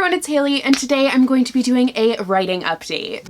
everyone, it's Hailey, and today I'm going to be doing a writing update.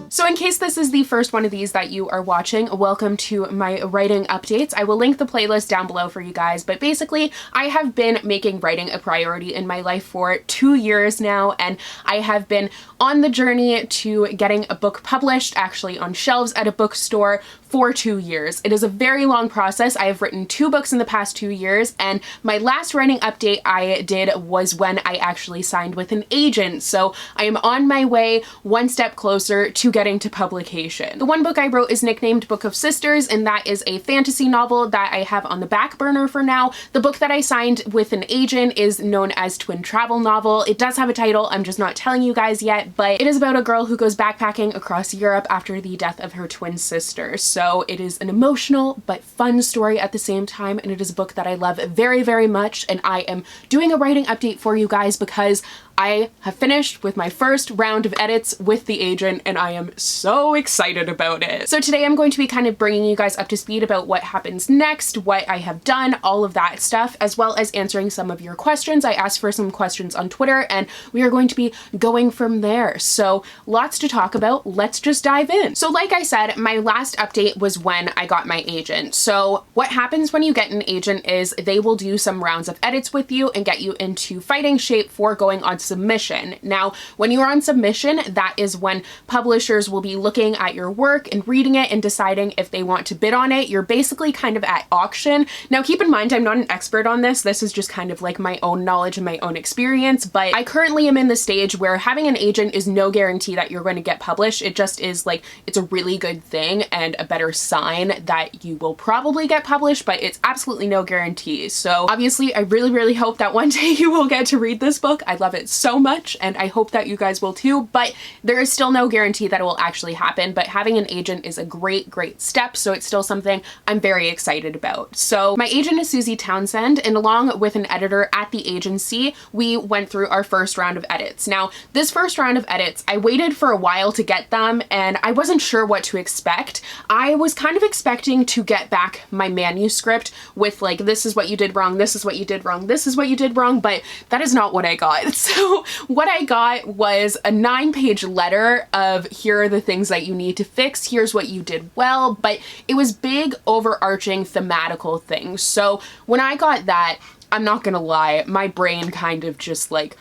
So in case this is the first one of these that you are watching, welcome to my writing updates. I will link the playlist down below for you guys, but basically I have been making writing a priority in my life for 2 years now, and I have been on the journey to getting a book published, actually on shelves at a bookstore, for 2 years. It is a very long process. I have written 2 books in the past 2 years, and my last writing update I did was when I actually signed with an agent. So I am on my way, one step closer to getting to publication. The one book I wrote is nicknamed Book of Sisters, and that is a fantasy novel that I have on the back burner for now. The book that I signed with an agent is known as Twin Travel Novel. It does have a title, I'm just not telling you guys yet, but it is about a girl who goes backpacking across Europe after the death of her twin sister. So it is an emotional but fun story at the same time, and it is a book that I love very, very much, and I am doing a writing update for you guys because I have finished with my first round of edits with the agent, and I am so excited about it. So today I'm going to be kind of bringing you guys up to speed about what happens next, what I have done, all of that stuff, as well as answering some of your questions. I asked for some questions on Twitter, and we are going to be going from there. So lots to talk about. Let's just dive in. So like I said, my last update was when I got my agent. So what happens when you get an agent is they will do some rounds of edits with you and get you into fighting shape for going on submission. Now, when you're on submission, that is when publishers will be looking at your work and reading it and deciding if they want to bid on it. You're basically kind of at auction. Now, keep in mind, I'm not an expert on this. This is just kind of like my own knowledge and my own experience, but I currently am in the stage where having an agent is no guarantee that you're going to get published. It just is like, it's a really good thing and a better sign that you will probably get published, but it's absolutely no guarantee. So obviously, I really, really hope that one day you will get to read this book. I love it so much, and I hope that you guys will too, but there is still no guarantee that it will actually happen. But having an agent is a great, great step, so it's still something I'm very excited about. So my agent is Susie Townsend, and along with an editor at the agency, we went through our first round of edits. Now, this first round of edits, I waited for a while to get them, and I wasn't sure what to expect. I was kind of expecting to get back my manuscript with like, this is what you did wrong, this is what you did wrong, this is what you did wrong, but that is not what I got. So what I got was a 9-page letter of here are the things that you need to fix, here's what you did well, but it was big, overarching, thematical things. So when I got that, I'm not gonna lie, my brain kind of just like,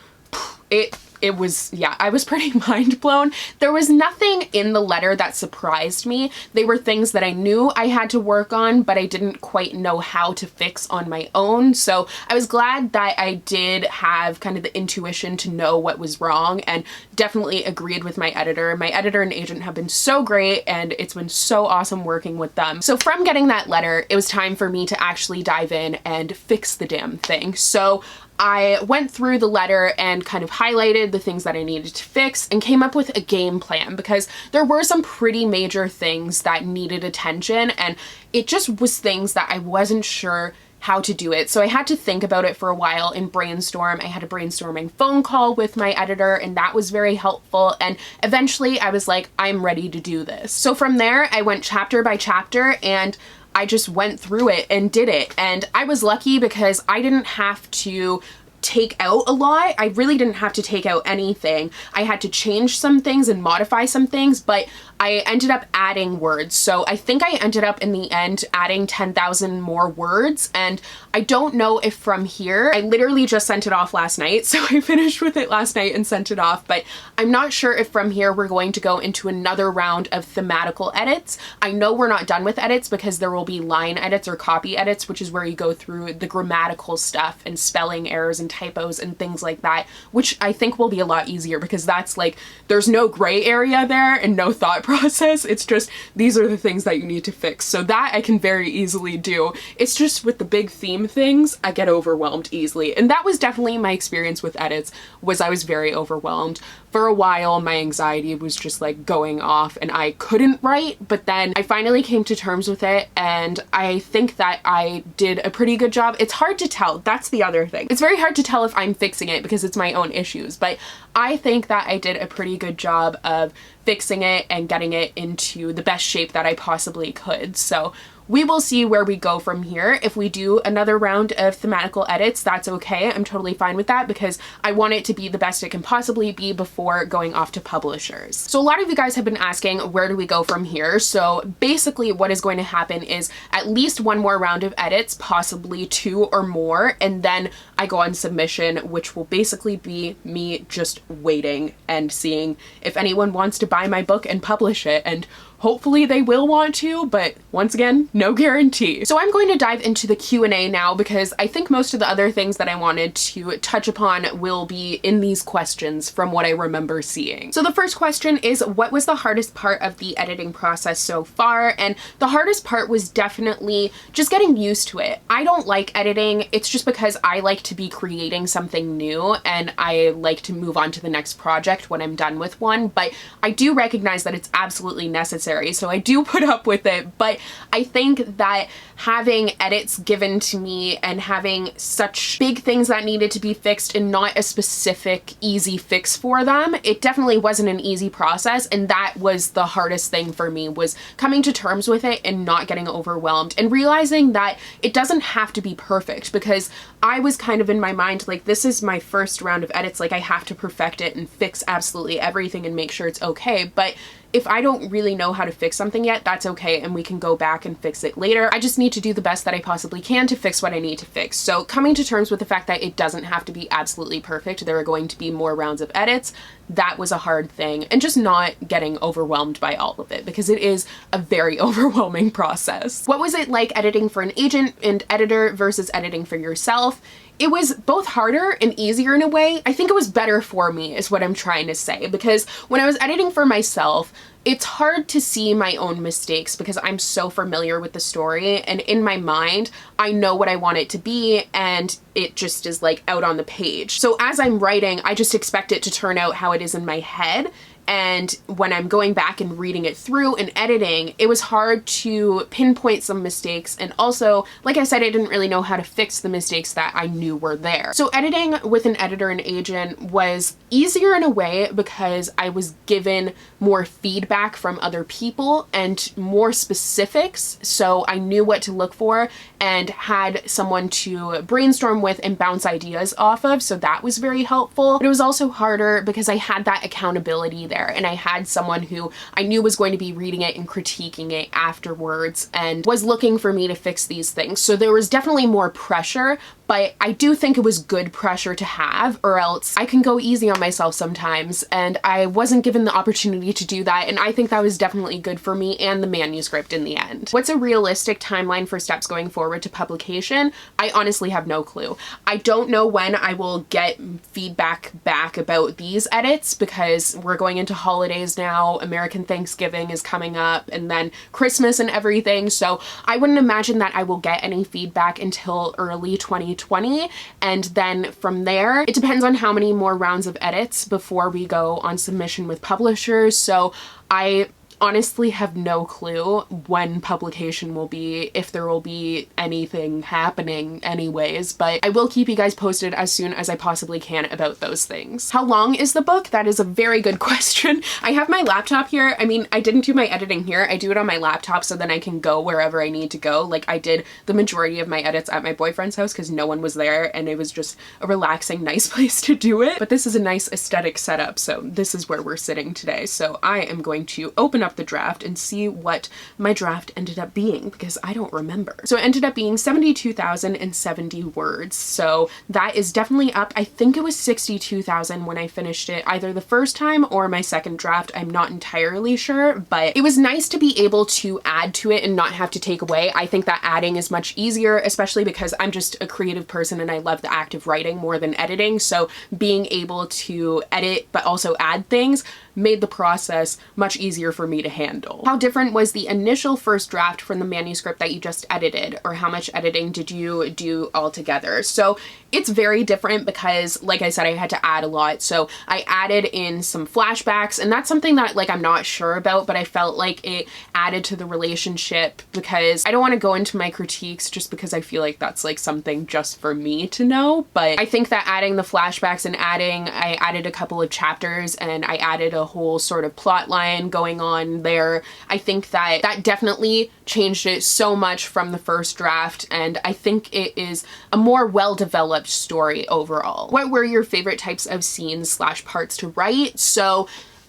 it was, yeah, I was pretty mind blown. There was nothing in the letter that surprised me. They were things that I knew I had to work on, but I didn't quite know how to fix on my own. So I was glad that I did have kind of the intuition to know what was wrong, and definitely agreed with my editor. My editor and agent have been so great, and it's been so awesome working with them. So from getting that letter, it was time for me to actually dive in and fix the damn thing. So I went through the letter and kind of highlighted the things that I needed to fix and came up with a game plan, because there were some pretty major things that needed attention, and it just was things that I wasn't sure how to do it. So I had to think about it for a while and brainstorm. I had a brainstorming phone call with my editor, and that was very helpful. And eventually I was like, I'm ready to do this. So from there, I went chapter by chapter, and I just went through it and did it. And I was lucky because I didn't have to take out a lot. I really didn't have to take out anything. I had to change some things and modify some things, but I ended up adding words. So I think I ended up in the end adding 10,000 more words, and I don't know if from here, I literally just sent it off last night. So I finished with it last night and sent it off, but I'm not sure if from here we're going to go into another round of thematical edits. I know we're not done with edits because there will be line edits or copy edits, which is where you go through the grammatical stuff and spelling errors and typos and things like that, which I think will be a lot easier because that's like, there's no gray area there and no thought process. It's just, these are the things that you need to fix. So that I can very easily do. It's just with the big theme things, I get overwhelmed easily. And that was definitely my experience with edits, was I was very overwhelmed. For a while, my anxiety was just like going off and I couldn't write, but then I finally came to terms with it, and I think that I did a pretty good job. It's hard to tell. That's the other thing. It's very hard to tell if I'm fixing it because it's my own issues, but I think that I did a pretty good job of fixing it and getting it into the best shape that I possibly could. So we will see where we go from here. If we do another round of thematical edits, that's okay. I'm totally fine with that because I want it to be the best it can possibly be before going off to publishers. So a lot of you guys have been asking, where do we go from here? So basically what is going to happen is at least one more round of edits, possibly 2 or more, and then I go on submission, which will basically be me just waiting and seeing if anyone wants to buy my book and publish it, and hopefully they will want to, but once again, no guarantee. So I'm going to dive into the Q&A now because I think most of the other things that I wanted to touch upon will be in these questions from what I remember seeing. So the first question is, what was the hardest part of the editing process so far? And the hardest part was definitely just getting used to it. I don't like editing. It's just because I like to be creating something new and I like to move on to the next project when I'm done with one, but I do recognize that it's absolutely necessary. So I do put up with it, but I think that having edits given to me and having such big things that needed to be fixed and not a specific easy fix for them, it definitely wasn't an easy process. And that was the hardest thing for me, was coming to terms with it and not getting overwhelmed and realizing that it doesn't have to be perfect, because I was kind of in my mind like, this is my first round of edits, like I have to perfect it and fix absolutely everything and make sure it's okay. But if I don't really know how to fix something yet, that's okay, and we can go back and fix it later. I just need to do the best that I possibly can to fix what I need to fix. So coming to terms with the fact that it doesn't have to be absolutely perfect, there are going to be more rounds of edits, that was a hard thing, and just not getting overwhelmed by all of it, because it is a very overwhelming process. What was it like editing for an agent and editor versus editing for yourself? It was both harder and easier in a way. I think it was better for me is what I'm trying to say, because when I was editing for myself, it's hard to see my own mistakes because I'm so familiar with the story, and in my mind, I know what I want it to be, and it just is like out on the page. So as I'm writing, I just expect it to turn out how it is in my head. And when I'm going back and reading it through and editing, it was hard to pinpoint some mistakes. And also, like I said, I didn't really know how to fix the mistakes that I knew were there. So editing with an editor and agent was easier in a way because I was given more feedback from other people and more specifics. So I knew what to look for and had someone to brainstorm with and bounce ideas off of. So that was very helpful. But it was also harder because I had that accountability there. And I had someone who I knew was going to be reading it and critiquing it afterwards and was looking for me to fix these things. So there was definitely more pressure, but I do think it was good pressure to have, or else I can go easy on myself sometimes, and I wasn't given the opportunity to do that, and I think that was definitely good for me and the manuscript in the end. What's a realistic timeline for steps going forward to publication? I honestly have no clue. I don't know when I will get feedback back about these edits because we're going into holidays now, American Thanksgiving is coming up, and then Christmas and everything, so I wouldn't imagine that I will get any feedback until early 2020, and then from there, it depends on how many more rounds of edits before we go on submission with publishers, so I honestly have no clue when publication will be, if there will be anything happening anyways, but I will keep you guys posted as soon as I possibly can about those things. How long is the book? That is a very good question. I have my laptop here. I mean, I didn't do my editing here. I do it on my laptop so then I can go wherever I need to go. Like I did the majority of my edits at my boyfriend's house because no one was there and it was just a relaxing, nice place to do it. But this is a nice aesthetic setup, so this is where we're sitting today. So I am going to open up the draft and see what my draft ended up being because I don't remember. So it ended up being 72,070 words. So that is definitely up. I think it was 62,000 when I finished it, either the first time or my second draft. I'm not entirely sure, but it was nice to be able to add to it and not have to take away. I think that adding is much easier, especially because I'm just a creative person and I love the act of writing more than editing. So being able to edit but also add things made the process much easier for me to handle. How different was the initial first draft from the manuscript that you just edited, or how much editing did you do altogether? So it's very different because, like I said, I had to add a lot. So I added in some flashbacks, and that's something that like I'm not sure about, but I felt like it added to the relationship, because I don't want to go into my critiques just because I feel like that's like something just for me to know. But I think that adding the flashbacks and I added a couple of chapters, and I added a whole sort of plot line going on there. I think that that definitely changed it so much from the first draft, and I think it is a more well-developed story overall. What were your favorite types of scenes / parts to write? So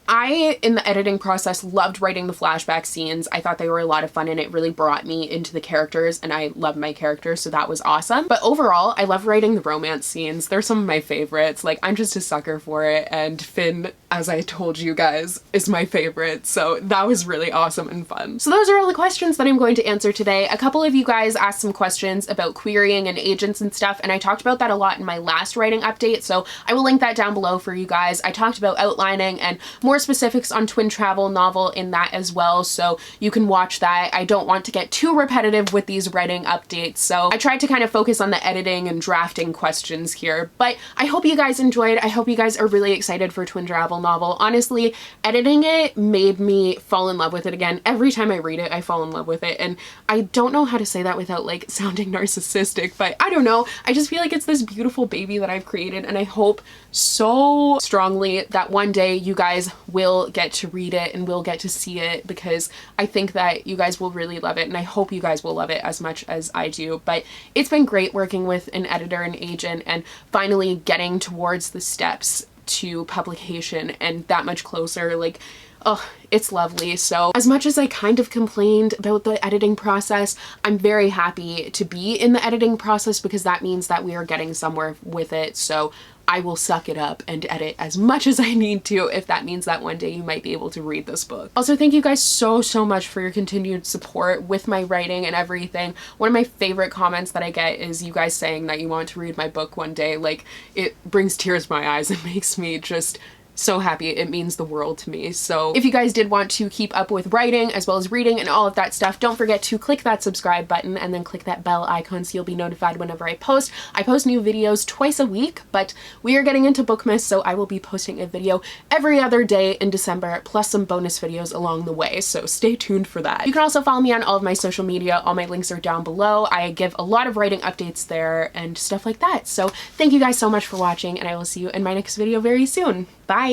I, in the editing process, loved writing the flashback scenes. I thought they were a lot of fun, and it really brought me into the characters, and I love my characters, so that was awesome. But overall, I love writing the romance scenes. They're some of my favorites. Like, I'm just a sucker for it, and Finn, as I told you guys, is my favorite, so that was really awesome and fun. So those are all the questions that I'm going to answer today. A couple of you guys asked some questions about querying and agents and stuff, and I talked about that a lot in my last writing update, so I will link that down below for you guys. I talked about outlining and more specifics on twin travel novel in that as well, so you can watch that. I don't want to get too repetitive with these writing updates, so I tried to kind of focus on the editing and drafting questions here, but I hope you guys enjoyed. I hope you guys are really excited for twin travel novel. Honestly, editing it made me fall in love with it again. Every time I read it, I fall in love with it, and I don't know how to say that without like sounding narcissistic, but I don't know. I just feel like it's this beautiful baby that I've created, and I hope so strongly that one day you guys will get to read it and will get to see it, because I think that you guys will really love it, and I hope you guys will love it as much as I do. But it's been great working with an editor and agent and finally getting towards the steps to publication and that much closer. Like, oh, it's lovely. So as much as I kind of complained about the editing process, I'm very happy to be in the editing process, because that means that we are getting somewhere with it. So I will suck it up and edit as much as I need to, if that means that one day you might be able to read this book. Also, thank you guys so much for your continued support with my writing and everything. One of my favorite comments that I get is you guys saying that you want to read my book one day. Like, it brings tears to my eyes. It makes me just so happy. It means the world to me. So if you guys did want to keep up with writing as well as reading and all of that stuff, don't forget to click that subscribe button and then click that bell icon so you'll be notified whenever I post. I post new videos twice a week, but we are getting into Bookmas, so I will be posting a video every other day in December, plus some bonus videos along the way, so stay tuned for that. You can also follow me on all of my social media. All my links are down below. I give a lot of writing updates there and stuff like that. So thank you guys so much for watching, and I will see you in my next video very soon. Bye!